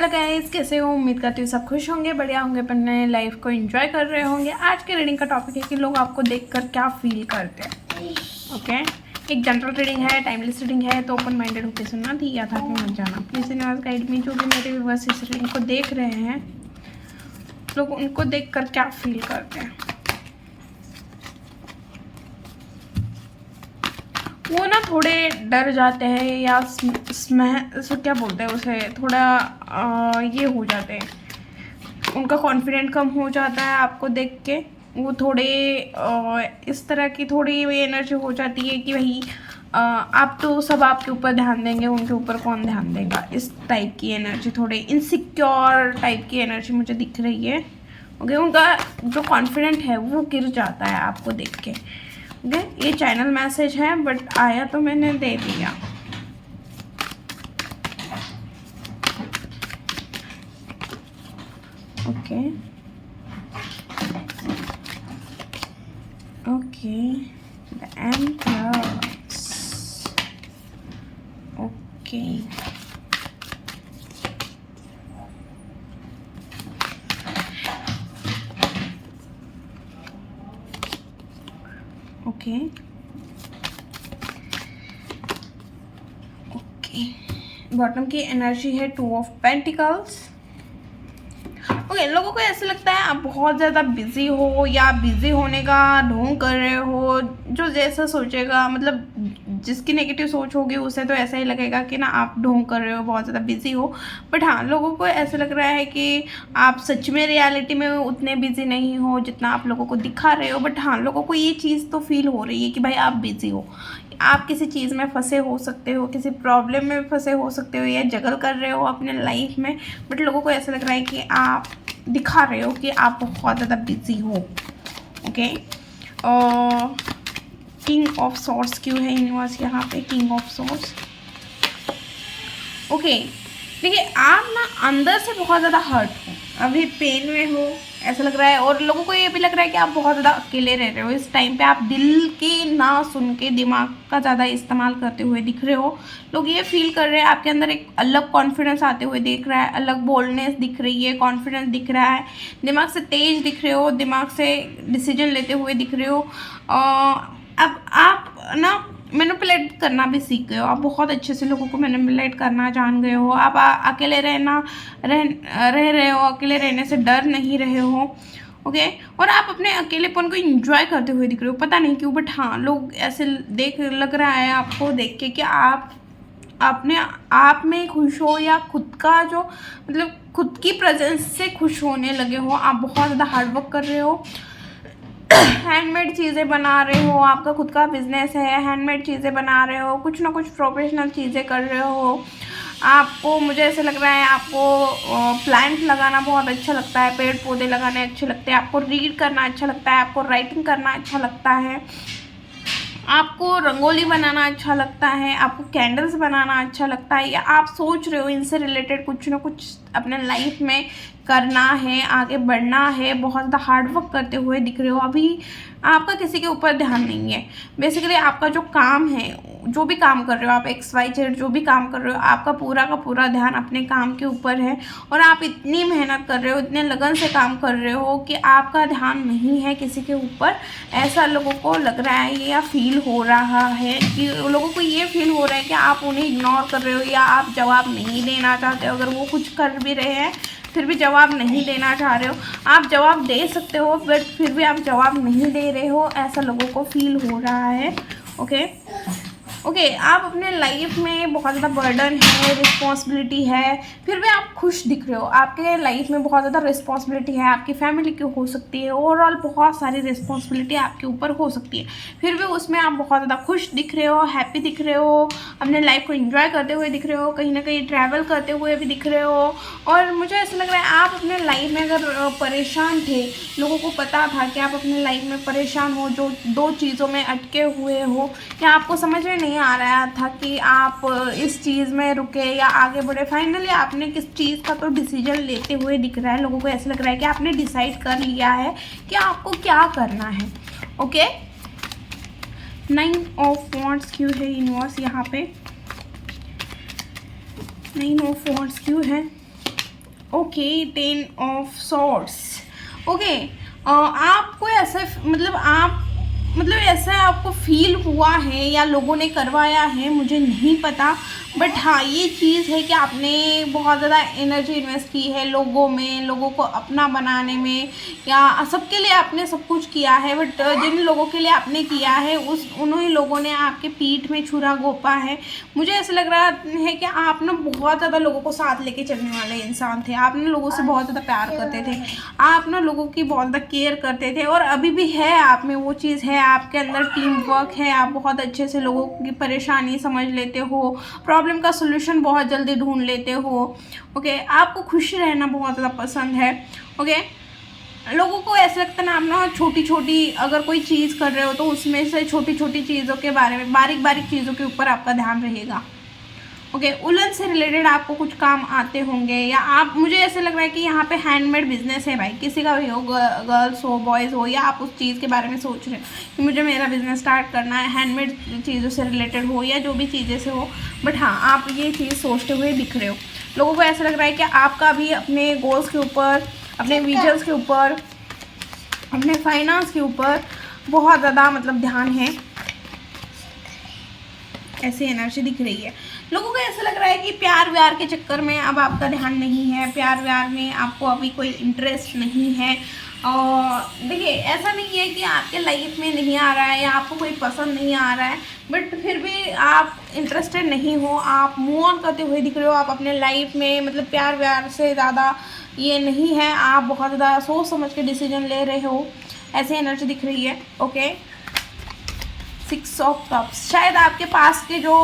Hello guys, कैसे हो? उम्मीद करती हूँ सब खुश होंगे, बढ़िया होंगे, अपने लाइफ को एंजॉय कर रहे होंगे। आज के रीडिंग का टॉपिक है कि लोग आपको देखकर क्या फील करते हैं। ओके, एक जनरल रीडिंग है, टाइमलेस रीडिंग है, तो ओपन माइंडेड होकर सुनना, ठीक है? था कि मत जाना। प्लीज़ यूनिवर्स गाइड में जो भी मेरे व्यूअर्स इस रीडिंग को देख रहे हैं, लोग उनको देखकर क्या फील करते हैं। वो ना थोड़े डर जाते हैं या क्या बोलते हैं उसे, थोड़ा ये हो जाते हैं, उनका कॉन्फिडेंट कम हो जाता है आपको देख के। वो थोड़े इस तरह की थोड़ी एनर्जी हो जाती है कि भाई आप तो सब आपके ऊपर ध्यान देंगे, उनके ऊपर कौन ध्यान देगा, इस टाइप की एनर्जी, थोड़े इनसिक्योर टाइप की एनर्जी मुझे दिख रही है। ओके, उनका जो कॉन्फिडेंट है वो गिर जाता है आपको देख के। ओके, ये चैनल मैसेज है बट आया तो मैंने दे दिया। Okay okay, the empress. Okay, okay okay, bottom की एनर्जी है 2 ऑफ पेंटिकल्स। ओके, लोगों को ऐसा लगता है आप बहुत ज़्यादा बिजी हो या बिजी होने का ढोंग कर रहे हो। जो जैसा सोचेगा, मतलब जिसकी नेगेटिव सोच होगी उसे तो ऐसा ही लगेगा कि ना आप ढोंग कर रहे हो, बहुत ज़्यादा बिजी हो। बट हाँ, लोगों को ऐसा लग रहा है कि आप सच में रियलिटी में उतने बिजी नहीं हो जितना आप लोगों को दिखा रहे हो। बट हाँ, लोगों को ये चीज़ तो फील हो रही है कि भाई आप बिजी हो, आप किसी चीज़ में फंसे हो सकते हो, किसी प्रॉब्लम में फंसे हो सकते हो या जगल कर रहे हो अपने लाइफ में। बट लोगों को ऐसा लग रहा है कि आप दिखा रहे हो कि आप बहुत ज़्यादा बिजी हो। ओके, किंग ऑफ सॉर्ड्स क्यों है यूनिवर्स यहाँ पे? King of swords. ओके, देखिए आप ना अंदर से बहुत ज़्यादा हर्ट हो, अभी पेन में हो ऐसा लग रहा है। और लोगों को ये भी लग रहा है कि आप बहुत ज़्यादा अकेले रह रहे हो इस टाइम पे। आप दिल की ना सुन के दिमाग का ज़्यादा इस्तेमाल करते हुए दिख रहे हो। लोग ये फील कर रहे हैं आपके अंदर एक अलग कॉन्फिडेंस आते हुए दिख रहा है, अलग बोल्डनेस दिख रही है, कॉन्फिडेंस दिख रहा है, दिमाग से तेज दिख रहे हो, दिमाग से डिसीजन लेते हुए दिख रहे हो। अब आप ना मैनिपुलेट करना भी सीख गए हो, आप बहुत अच्छे से लोगों को मैनिपुलेट करना जान गए हो। आप अकेले रह रहे हो, अकेले रहने से डर नहीं रहे हो। ओके, और आप अपने अकेलेपन को एंजॉय करते हुए दिख रहे हो, पता नहीं क्यों। बट हाँ, लोग ऐसे लग रहा है आपको देख के कि आप अपने आप में खुश हो या खुद का जो मतलब खुद की प्रेजेंस से खुश होने लगे हो। आप बहुत ज़्यादा हार्डवर्क कर रहे हो, हैंडमेड चीज़ें बना रहे हो, आपका खुद का बिजनेस है, हैंडमेड चीज़ें बना रहे हो, कुछ ना कुछ प्रोफेशनल चीज़ें कर रहे हो। आपको, मुझे ऐसे लग रहा है आपको प्लांट लगाना बहुत अच्छा लगता है, पेड़ पौधे लगाने अच्छे लगते हैं, आपको रीड करना अच्छा लगता है, आपको राइटिंग करना अच्छा लगता है, आपको रंगोली बनाना अच्छा लगता है, आपको कैंडल्स बनाना अच्छा लगता है, या आप सोच रहे हो इनसे रिलेटेड कुछ ना कुछ अपने लाइफ में करना है, आगे बढ़ना है, बहुत ज़्यादा हार्डवर्क करते हुए दिख रहे हो। अभी आपका किसी के ऊपर ध्यान नहीं है। बेसिकली आपका जो काम है, जो भी काम कर रहे हो आप, XYZ जो भी काम कर रहे हो, आपका पूरा का पूरा ध्यान अपने काम के ऊपर है। और आप इतनी मेहनत कर रहे हो, इतने लगन से काम कर रहे हो कि आपका ध्यान नहीं है किसी के ऊपर, ऐसा लोगों को लग रहा है या फील हो रहा है। कि लोगों को ये फील हो रहा है कि आप उन्हें इग्नोर कर रहे हो या आप जवाब नहीं देना चाहते हो। अगर वो कुछ कर भी रहे हैं फिर भी जवाब नहीं देना चाह रहे हो। आप जवाब दे सकते हो बट फिर भी आप जवाब नहीं दे रहे हो, ऐसा लोगों को फील हो रहा है। ओके, आप अपने लाइफ में बहुत ज़्यादा बर्डन है, रिस्पॉन्सिबिलिटी है, फिर भी आप खुश दिख रहे हो। आपके लाइफ में बहुत ज़्यादा रिस्पॉन्सिबिलिटी है, आपकी फैमिली की हो सकती है, ओवरऑल बहुत सारी रिस्पॉन्सिबिलिटी आपके ऊपर हो सकती है, फिर भी उसमें आप बहुत ज़्यादा खुश दिख रहे हो, हैप्पी दिख रहे हो, अपने लाइफ को एंजॉय करते हुए दिख रहे हो, कहीं ना कहीं ट्रैवल करते हुए भी दिख रहे हो। और मुझे ऐसा लग रहा है आप अपने लाइफ में अगर परेशान थे, लोगों को पता था कि आप अपने लाइफ में परेशान हो, जो 2 चीज़ों में अटके हुए हो, या आपको समझ में नहीं आ रहा था कि आप इस चीज़ में रुके या आगे बढ़े, फाइनली आपने किस चीज़ का तो डिसीजन लेते हुए दिख रहा है। लोगों को ऐसा लग रहा है कि आपने डिसाइड कर लिया है कि आपको क्या करना है। ओके, 9 ऑफ वॉन्ड्स क्यों है यूनिवर्स यहाँ पे? 9 ऑफ वॉन्ड्स क्यों है? Okay, 10 of swords. ओके, आपको ऐसा मतलब आप मतलब ऐसा आपको फील हुआ है या लोगों ने करवाया है, मुझे नहीं पता, बट हाँ ये चीज़ है कि आपने बहुत ज़्यादा एनर्जी इन्वेस्ट की है लोगों में, लोगों को अपना बनाने में, या सबके लिए आपने सब कुछ किया है, बट जिन लोगों के लिए आपने किया है उन्हीं लोगों ने आपके पीठ में छुरा घोंपा है। मुझे ऐसा लग रहा है कि आप ना बहुत ज़्यादा लोगों को साथ लेके चलने वाले इंसान थे। आप ना लोगों से बहुत ज़्यादा प्यार करते थे, आप ना लोगों की बहुत ज़्यादा केयर करते थे, और अभी भी है आप में वो चीज़ है, आपके अंदर टीम वर्क है, आप बहुत अच्छे से लोगों की परेशानी समझ लेते हो, प्रॉब्लम का सोल्यूशन बहुत जल्दी ढूंढ लेते हो। ओके, आपको खुश रहना बहुत ज़्यादा पसंद है। ओके, लोगों को ऐसा लगता है ना, आप ना छोटी छोटी अगर कोई चीज़ कर रहे हो तो उसमें से छोटी छोटी चीज़ों के बारे में, बारीक बारीक चीज़ों के ऊपर आपका ध्यान रहेगा। ओके, उलन से रिलेटेड आपको कुछ काम आते होंगे, या आप, मुझे ऐसा लग रहा है कि यहाँ पे हैंडमेड बिजनेस है भाई, किसी का भी हो, गर्ल्स हो, बॉयज़ हो, या आप उस चीज़ के बारे में सोच रहे हो कि मुझे मेरा बिजनेस स्टार्ट करना है, हैंडमेड चीज़ों से रिलेटेड हो या जो भी चीज़ें से हो, बट हाँ आप ये चीज़ सोचते हुए दिख रहे हो। लोगों को ऐसा लग रहा है कि आपका भी अपने गोल्स के ऊपर, अपने विजन्स के ऊपर, अपने फाइनेंस के ऊपर बहुत ज़्यादा मतलब ध्यान है, ऐसी एनर्जी दिख रही है। लोगों को ऐसा लग रहा है कि प्यार व्यार के चक्कर में अब आपका ध्यान नहीं है, प्यार व्यार में आपको अभी कोई इंटरेस्ट नहीं है। और देखिए ऐसा नहीं है कि आपके लाइफ में नहीं आ रहा है या आपको कोई पसंद नहीं आ रहा है, बट फिर भी आप इंटरेस्टेड नहीं हो, आप मूव ऑन करते हुए दिख रहे हो। आप अपने लाइफ में मतलब प्यार व्यार से ज़्यादा ये नहीं है, आप बहुत ज़्यादा सोच समझ के डिसीजन ले रहे हो, ऐसी एनर्जी दिख रही है। ओके, 6 ऑफ कप्स, शायद आपके पास के जो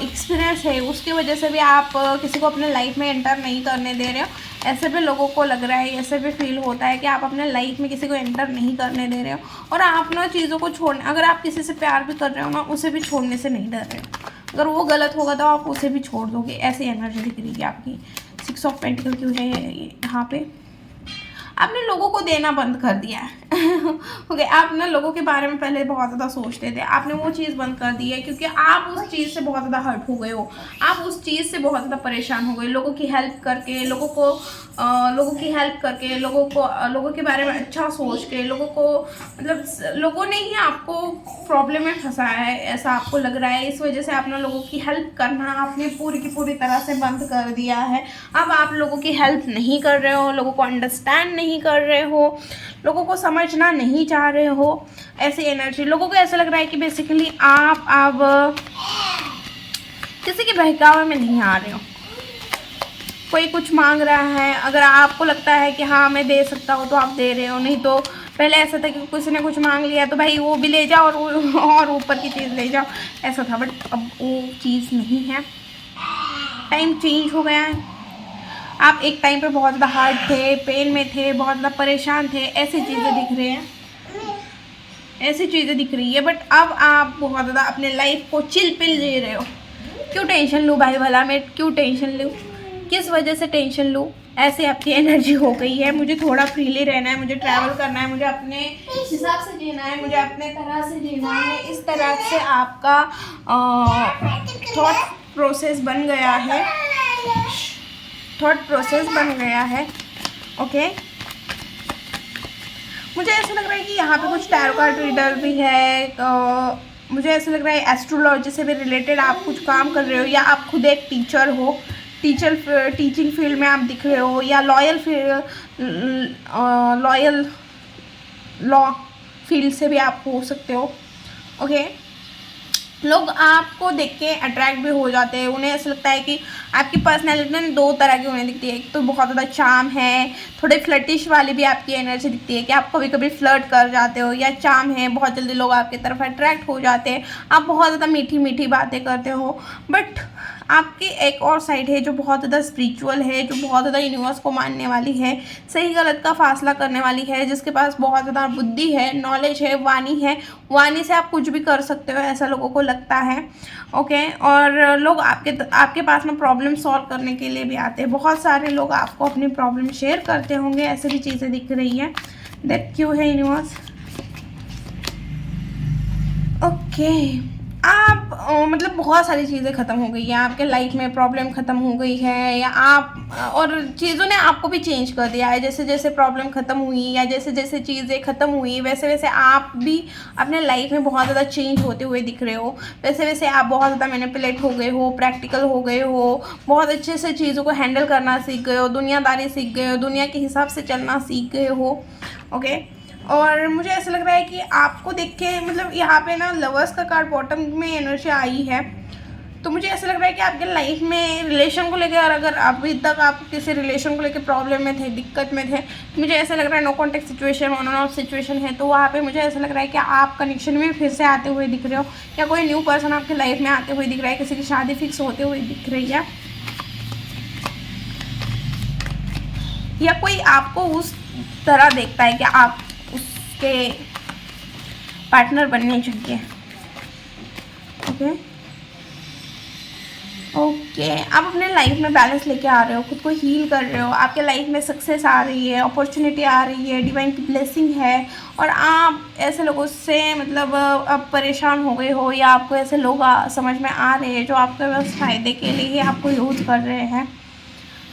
एक्सपीरियंस है उसकी वजह से भी आप किसी को अपने लाइफ में एंटर नहीं करने दे रहे हो। ऐसे भी लोगों को लग रहा है, ऐसे भी फील होता है कि आप अपने लाइफ में किसी को एंटर नहीं करने दे रहे हो, और आप ना चीज़ों को छोड़ने, अगर आप किसी से प्यार भी कर रहे हो ना, उसे भी छोड़ने से नहीं डर रहे हो। अगर वो गलत होगा तो आप उसे भी छोड़ दोगे, ऐसी एनर्जी दिख रही है आपकी। 6 ऑफ पेंटिकल क्यों है यहाँ पे? आपने लोगों को देना बंद कर दिया है। ओके, आप ना लोगों के बारे में पहले बहुत ज़्यादा सोचते थे, आपने वो चीज़ बंद कर दी है क्योंकि आप उस चीज़ से बहुत ज़्यादा हर्ट हो गए हो, आप उस चीज़ से बहुत ज़्यादा परेशान हो गए। लोगों की हेल्प करके, लोगों के बारे में अच्छा सोच के, लोगों को मतलब लोगों ने ही आपको प्रॉब्लम में फंसाया है, ऐसा आपको लग रहा है। इस वजह से आपने लोगों की हेल्प करना आपने पूरी की पूरी तरह से बंद कर दिया है। अब आप लोगों की हेल्प नहीं कर रहे हो, लोगों को अंडरस्टैंड नहीं कर रहे हो, लोगों को समझना नहीं चाह रहे हो, ऐसी एनर्जी। लोगों को ऐसा लग रहा है कि बेसिकली आप अब किसी के बहकावे में नहीं आ रहे हो। कोई कुछ मांग रहा है, अगर आपको लगता है कि हाँ मैं दे सकता हूँ तो आप दे रहे हो, नहीं तो पहले ऐसा था कि किसी ने कुछ मांग लिया तो भाई वो भी ले जाओ और ऊपर की चीज़ ले जाओ, ऐसा था। बट अब वो चीज़ नहीं है, टाइम चेंज हो गया है। आप एक टाइम पे बहुत ज़्यादा हार्ड थे, पेन में थे, बहुत ज़्यादा परेशान थे, ऐसी चीज़ें दिख रही हैं, ऐसी चीज़ें दिख रही है। बट अब आप बहुत ज़्यादा अपने लाइफ को चिल पिल जी रहे हो। क्यों टेंशन लूँ भाई, भला मैं क्यों टेंशन लूँ, किस वजह से टेंशन लूँ, ऐसे आपकी एनर्जी हो गई है। मुझे थोड़ा फ्रीली रहना है, मुझे ट्रैवल करना है, मुझे अपने हिसाब से जीना है, मुझे अपने तरह से जीना है। इस तरह से आपका थॉट प्रोसेस बन गया है, थॉट प्रोसेस बन गया है। ओके, मुझे ऐसा लग रहा है कि यहाँ पे कुछ टैरो कार्ड रीडर भी है, तो मुझे ऐसा लग रहा है एस्ट्रोलॉजी से भी रिलेटेड आप कुछ काम कर रहे हो, या आप खुद एक टीचर हो, टीचिंग फील्ड में आप दिख रहे हो, या लॉयल लॉ फील्ड से भी आप हो सकते हो। ओके, लोग आपको देख के अट्रैक्ट भी हो जाते हैं, उन्हें ऐसा लगता है कि आपकी पर्सनैलिटी में दो तरह की उन्हें दिखती है। एक तो बहुत ज़्यादा चार्म है, थोड़े फ्लर्टिश वाली भी आपकी एनर्जी दिखती है कि आप कभी कभी फ्लर्ट कर जाते हो, या चार्म है, बहुत जल्दी लोग आपकी तरफ अट्रैक्ट हो जाते हैं, आप बहुत ज़्यादा मीठी मीठी बातें करते हो। बट आपकी एक और साइड है जो बहुत ज़्यादा स्पिरिचुअल है, जो बहुत ज़्यादा यूनिवर्स को मानने वाली है, सही गलत का फासला करने वाली है, जिसके पास बहुत ज़्यादा बुद्धि है, नॉलेज है, वाणी है, वाणी से आप कुछ भी कर सकते हो, ऐसा लोगों को लगता है। ओके, और लोग आपके पास में प्रॉब्लम सॉल्व करने के लिए भी आते हैं। बहुत सारे लोग आपको अपनी प्रॉब्लम शेयर करते होंगे, ऐसे भी चीज़ें दिख रही है। दैट क्यों है यूनिवर्स? ओके, आप मतलब बहुत सारी चीज़ें ख़त्म हो गई हैं आपके लाइफ में, प्रॉब्लम ख़त्म हो गई है, या आप और चीज़ों ने आपको भी चेंज कर दिया है। जैसे जैसे प्रॉब्लम ख़त्म हुई या जैसे जैसे चीज़ें ख़त्म हुई, वैसे वैसे आप भी अपने लाइफ में बहुत ज़्यादा चेंज होते हुए दिख रहे हो। वैसे वैसे आप बहुत ज़्यादा मैनिपुलेट हो गए हो, प्रैक्टिकल हो गए हो, बहुत अच्छे से चीज़ों को हैंडल करना सीख गए हो, दुनियादारी सीख गए हो, दुनिया के हिसाब से चलना सीख गए हो। ओके। और मुझे ऐसा लग रहा है कि आपको देख के मतलब यहाँ पे ना लवर्स का कार्ड बॉटम में एनर्जी आई है, तो मुझे ऐसा लग रहा है कि आपके लाइफ में रिलेशन को लेकर, अगर अभी तक आप किसी रिलेशन को लेकर प्रॉब्लम में थे, दिक्कत में थे, मुझे ऐसा लग रहा है no contact situation, on and off situation है, तो वहाँ पे मुझे ऐसा लग रहा है कि आप कनेक्शन में फिर से आते हुए दिख रहे हो, या कोई न्यू पर्सन आपकी लाइफ में आते हुए दिख रहा है, किसी की शादी फिक्स होते हुए दिख रही है, या कोई आपको उस तरह देखता है कि आप उसके पार्टनर बनने चाहिए। ओके ओके, आप अपने लाइफ में बैलेंस लेके आ रहे हो, खुद को हील कर रहे हो, आपके लाइफ में सक्सेस आ रही है, अपॉर्चुनिटी आ रही है, डिवाइन की ब्लेसिंग है, और आप ऐसे लोगों से मतलब अब परेशान हो गए हो, या आपको ऐसे लोग समझ में आ रहे हैं जो आपके बस फ़ायदे के लिए ही आपको यूज़ कर रहे हैं।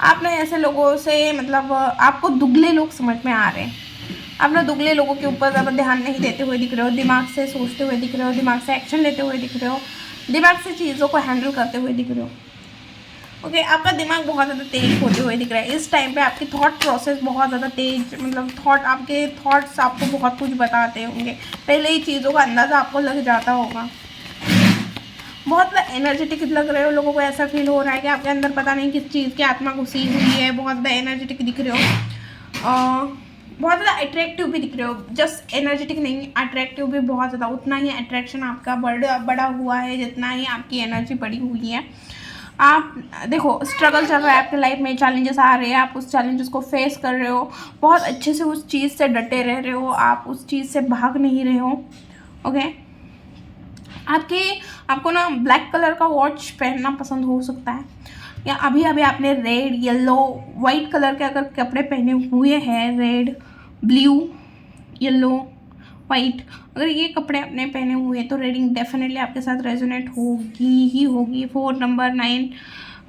आपने ऐसे लोगों से मतलब आपको दुगले लोग समझ में आ रहे हैं, आप ना दुगले लोगों के ऊपर ज़्यादा ध्यान नहीं देते हुए दिख रहे हो, दिमाग से सोचते हुए दिख रहे हो, दिमाग से एक्शन लेते हुए दिख रहे हो, दिमाग से चीज़ों को हैंडल करते हुए दिख रहे हो। ओके, आपका दिमाग बहुत ज़्यादा तेज होते हुए दिख रहा है इस टाइम पे, आपकी थॉट प्रोसेस बहुत ज़्यादा तेज, मतलब आपके थॉट्स आपको बहुत कुछ बताते होंगे, पहले ही चीज़ों का अंदाज़ा आपको लग जाता होगा। बहुत एनर्जेटिक लग रहे हो, लोगों को ऐसा फील हो रहा है कि आपके अंदर पता नहीं किस चीज़ की आत्मा घुसी हुई है, बहुत ज़्यादा एनर्जेटिक दिख रहे हो, बहुत ज़्यादा अट्रैक्टिव भी दिख रहे हो। जस्ट एनर्जेटिक नहीं, अट्रैक्टिव भी बहुत ज़्यादा, उतना ही अट्रैक्शन आपका बड़ा हुआ है जितना ही आपकी एनर्जी बढ़ी हुई है। आप देखो, स्ट्रगल चल रहा है आपके लाइफ में, चैलेंजेस आ रहे हैं, आप उस चैलेंजेस को फेस कर रहे हो, बहुत अच्छे से उस चीज़ से डटे रह रहे हो, आप उस चीज़ से भाग नहीं रहे हो। ओके, आपको ना ब्लैक कलर का वॉच पहनना पसंद हो सकता है, या अभी अभी आपने रेड, येलो, वाइट कलर के अगर कपड़े पहने हुए हैं, रेड, ब्लू, येलो, वाइट, अगर ये कपड़े आपने पहने हुए हैं तो रीडिंग डेफिनेटली आपके साथ रेजोनेट होगी ही होगी। 4 number, 9,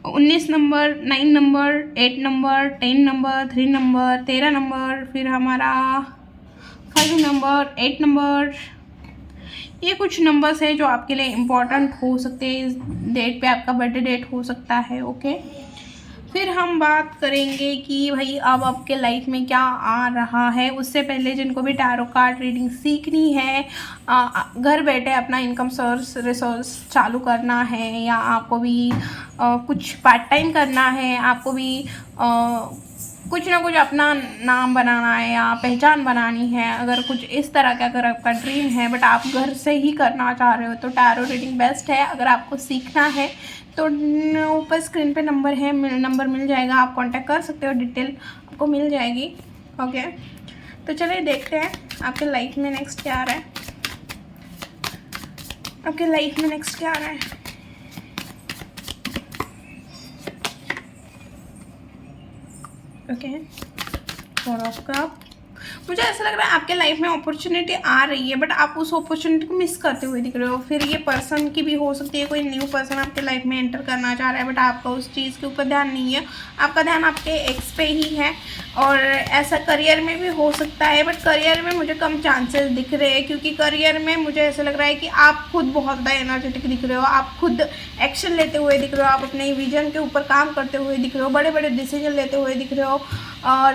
19 number, 9 number, 8 number, 10 number, 3 number, 13 number, फिर हमारा 5 नंबर, 8 नंबर, ये कुछ नंबर्स है जो आपके लिए इम्पॉर्टेंट हो सकते हैं। इस डेट पे आपका बर्थडे डेट हो सकता है। ओके, फिर हम बात करेंगे कि भाई अब आपके लाइफ में क्या आ रहा है। उससे पहले जिनको भी टैरो कार्ड रीडिंग सीखनी है, घर बैठे अपना इनकम सोर्स रिसोर्स चालू करना है, या आपको भी कुछ पार्ट टाइम करना है, आपको भी कुछ ना कुछ अपना नाम बनाना है या पहचान बनानी है, अगर कुछ इस तरह का अगर आपका ड्रीम है बट आप घर से ही करना चाह रहे हो, तो टैरो रीडिंग बेस्ट है। अगर आपको सीखना है तो ऊपर स्क्रीन पे नंबर है, नंबर मिल जाएगा, आप कांटेक्ट कर सकते हो, डिटेल आपको मिल जाएगी। ओके, तो चलिए देखते हैं आपके लाइफ में नेक्स्ट क्या आ रहा है। आपके लाइफ में नेक्स्ट क्या आ रहा है। Okay, 4 of cup. मुझे ऐसा लग रहा है आपके लाइफ में अपॉर्चुनिटी आ रही है बट आप उस अपॉर्चुनिटी को मिस करते हुए दिख रहे हो। फिर ये पर्सन की भी हो सकती है, कोई न्यू पर्सन आपके लाइफ में एंटर करना चाह रहा है बट आपका उस चीज़ के ऊपर ध्यान नहीं है, आपका ध्यान आपके एक्स पे ही है। और ऐसा करियर में भी हो सकता है बट करियर में मुझे कम चांसेस दिख रहे हैं, क्योंकि करियर में मुझे ऐसा लग रहा है कि आप खुद बहुत ज़्यादा एनर्जेटिक दिख रहे हो, आप खुद एक्शन लेते हुए दिख रहे हो, आप अपने विजन के ऊपर काम करते हुए दिख रहे हो, बड़े बड़े डिसीजन लेते हुए दिख रहे हो,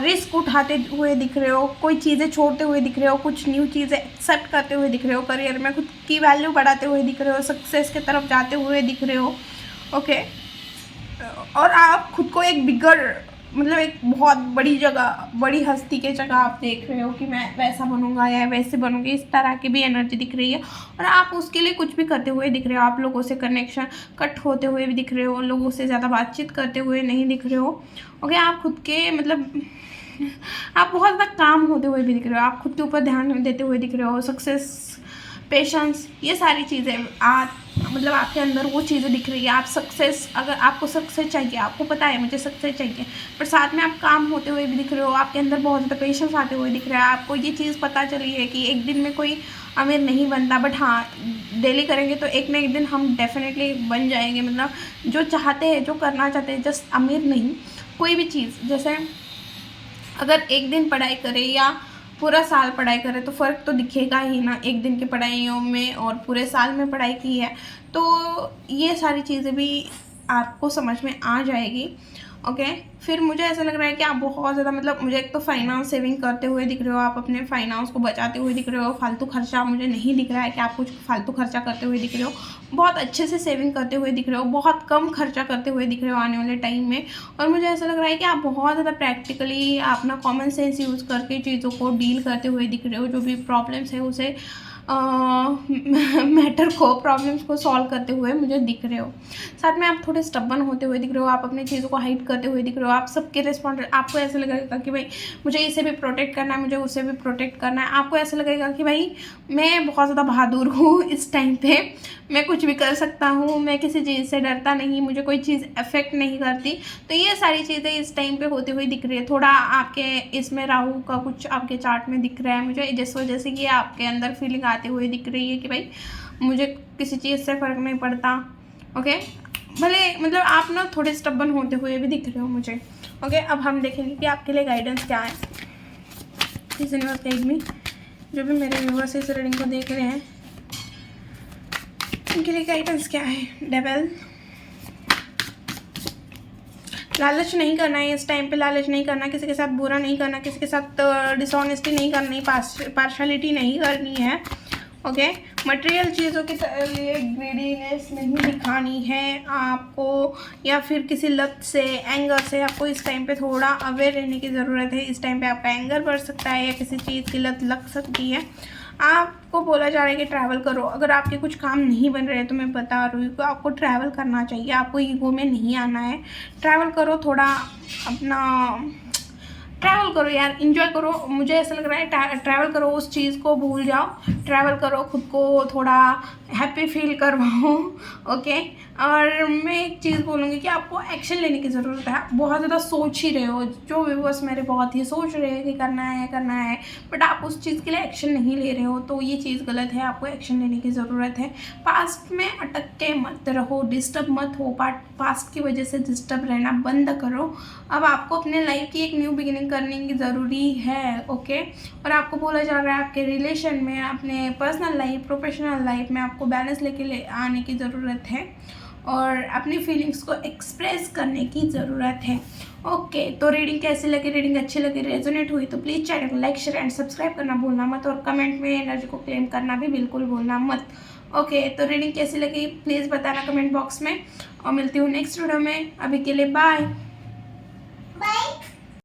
रिस्क उठाते हुए दिख रहे हो, कोई चीज़ें छोड़ते हुए दिख रहे हो, कुछ न्यू चीज़ें एक्सेप्ट करते हुए दिख रहे हो, करियर में खुद की वैल्यू बढ़ाते हुए दिख रहे हो, सक्सेस की तरफ जाते हुए दिख रहे हो। ओके, और आप खुद को एक बिगर मतलब एक बहुत बड़ी जगह, बड़ी हस्ती के जगह आप देख रहे हो कि मैं वैसा बनूंगा या वैसे बनूंगी, इस तरह की भी एनर्जी दिख रही है। और आप उसके लिए कुछ भी करते हुए दिख रहे हो, आप लोगों से कनेक्शन कट होते हुए भी दिख रहे हो, लोगों से ज़्यादा बातचीत करते हुए नहीं दिख रहे हो। ओके, आप खुद के मतलब आप बहुत ज़्यादा काम होते हुए भी दिख रहे हो, आप खुद के ऊपर ध्यान देते हुए दिख रहे हो, सक्सेस, पेशेंस, ये सारी चीज़ें मतलब आपके अंदर वो चीज़ें दिख रही है। आप सक्सेस, अगर आपको सक्सेस चाहिए, आपको पता है मुझे सक्सेस चाहिए, पर साथ में आप काम होते हुए भी दिख रहे हो, आपके अंदर बहुत ज़्यादा पेशेंस आते हुए दिख रहा है। आपको ये चीज़ पता चली है कि एक दिन में कोई अमीर नहीं बनता, बट हाँ डेली करेंगे तो एक ना एक दिन हम डेफिनेटली बन जाएंगे। मतलब जो चाहते हैं, जो करना चाहते हैं, जस्ट अमीर नहीं, कोई भी चीज़, जैसे अगर एक दिन पढ़ाई करें या पूरा साल पढ़ाई करें तो फ़र्क तो दिखेगा ही ना, एक दिन की पढ़ाइयों में और पूरे साल में पढ़ाई की है तो ये सारी चीज़ें भी आपको समझ में आ जाएगी। ओके, फिर मुझे ऐसा लग रहा है कि आप बहुत ज़्यादा, मतलब मुझे एक तो फाइनेंस सेविंग करते हुए दिख रहे हो, आप अपने फाइनेंस को बचाते हुए दिख रहे हो, फालतू खर्चा मुझे नहीं दिख रहा है कि आप कुछ फालतू खर्चा करते हुए दिख रहे हो, बहुत अच्छे से सेविंग करते हुए दिख रहे हो, बहुत कम खर्चा करते हुए दिख रहे हो आने वाले टाइम में। और मुझे ऐसा लग रहा है कि आप बहुत ज़्यादा प्रैक्टिकली अपना कॉमन सेंस यूज़ करके चीज़ों को डील करते हुए दिख रहे हो, जो भी प्रॉब्लम्स है उसे मैटर को, प्रॉब्लम्स को सॉल्व करते हुए मुझे दिख रहे हो। साथ में आप थोड़े स्टबन होते हुए दिख रहे हो, आप अपनी चीज़ों को हाइड करते हुए दिख रहे हो, आप सबके रिस्पॉन्ड, आपको ऐसा लगेगा कि भाई मुझे इसे भी प्रोटेक्ट करना है, मुझे उसे भी प्रोटेक्ट करना है, आपको ऐसा लगेगा कि भाई मैं बहुत ज़्यादा बहादुर हूँ, इस टाइम पे मैं कुछ भी कर सकता हूँ, मैं किसी चीज़ से डरता नहीं, मुझे कोई चीज़ अफेक्ट नहीं करती। तो ये सारी चीज़ें इस टाइम पे होती हुई दिख रही है। थोड़ा आपके इसमें राहु का कुछ आपके चार्ट में दिख रहा है मुझे, जिस वजह से कि आपके अंदर फीलिंग आते हुए दिख रही है कि भाई मुझे किसी चीज़ से फ़र्क नहीं पड़ता। ओके, भले मतलब आप ना थोड़े स्टबन होते हुए भी दिख रहे हो मुझे। ओके, अब हम देखेंगे कि आपके लिए गाइडेंस क्या है इस यूनिवर्स गाइड में। जो भी मेरे व्यूअर्स इस रीडिंग को देख रहे हैं उनके लिए गाइडेंस क्या है। डेविल, लालच नहीं करना है इस टाइम पे, लालच नहीं करना, किसी के साथ बुरा नहीं करना, किसी के साथ डिसऑनेस्टी नहीं करनी, पार्शलिटी नहीं करनी है। ओके, मटेरियल चीज़ों के लिए ग्रीडीनेस नहीं दिखानी है आपको, या फिर किसी लत से, एंगर से आपको इस टाइम पे थोड़ा अवेयर रहने की ज़रूरत है। इस टाइम पे आपका एंगर बढ़ सकता है या किसी चीज़ की लत लग सकती है। आपको बोला जा रहा है कि ट्रैवल करो। अगर आपके कुछ काम नहीं बन रहे तो मैं बता रही हूँ कि आपको ट्रैवल करना चाहिए, आपको ईगो में नहीं आना है। ट्रैवल करो, थोड़ा अपना ट्रैवल करो यार, इंजॉय करो। मुझे ऐसा लग रहा है ट्रैवल करो, उस चीज़ को भूल जाओ, ट्रैवल करो, खुद को थोड़ा हैप्पी फील करवाओ। ओके, और मैं एक चीज़ बोलूँगी कि आपको एक्शन लेने की ज़रूरत है। आप बहुत ज़्यादा सोच ही रहे हो, जो व्यूअर्स मेरे बहुत ही सोच रहे हैं कि करना है, बट आप उस चीज़ के लिए एक्शन नहीं ले रहे हो, तो ये चीज़ गलत है। आपको एक्शन लेने की ज़रूरत है। पास्ट में अटक के मत रहो, डिस्टर्ब मत हो, पास्ट की वजह से डिस्टर्ब रहना बंद करो। अब आपको अपने लाइफ की एक न्यू बिगिनिंग करने की ज़रूरी है। ओके, और आपको बोला जा रहा है आपके रिलेशन में, अपने पर्सनल लाइफ, प्रोफेशनल लाइफ में आपको बैलेंस लेके आने की ज़रूरत है और अपनी फीलिंग्स को एक्सप्रेस करने की ज़रूरत है। ओके, तो रीडिंग कैसी लगी? रीडिंग अच्छी लगी, रेजोनेट हुई तो प्लीज़ चैनल को लाइक, शेयर एंड सब्सक्राइब करना भूलना मत, और कमेंट में एनर्जी को क्लेम करना भी बिल्कुल भूलना मत। ओके, तो रीडिंग कैसी लगी प्लीज़ बताना कमेंट बॉक्स में, और मिलती हूँ नेक्स्ट वीडियो में। अभी के लिए बाय।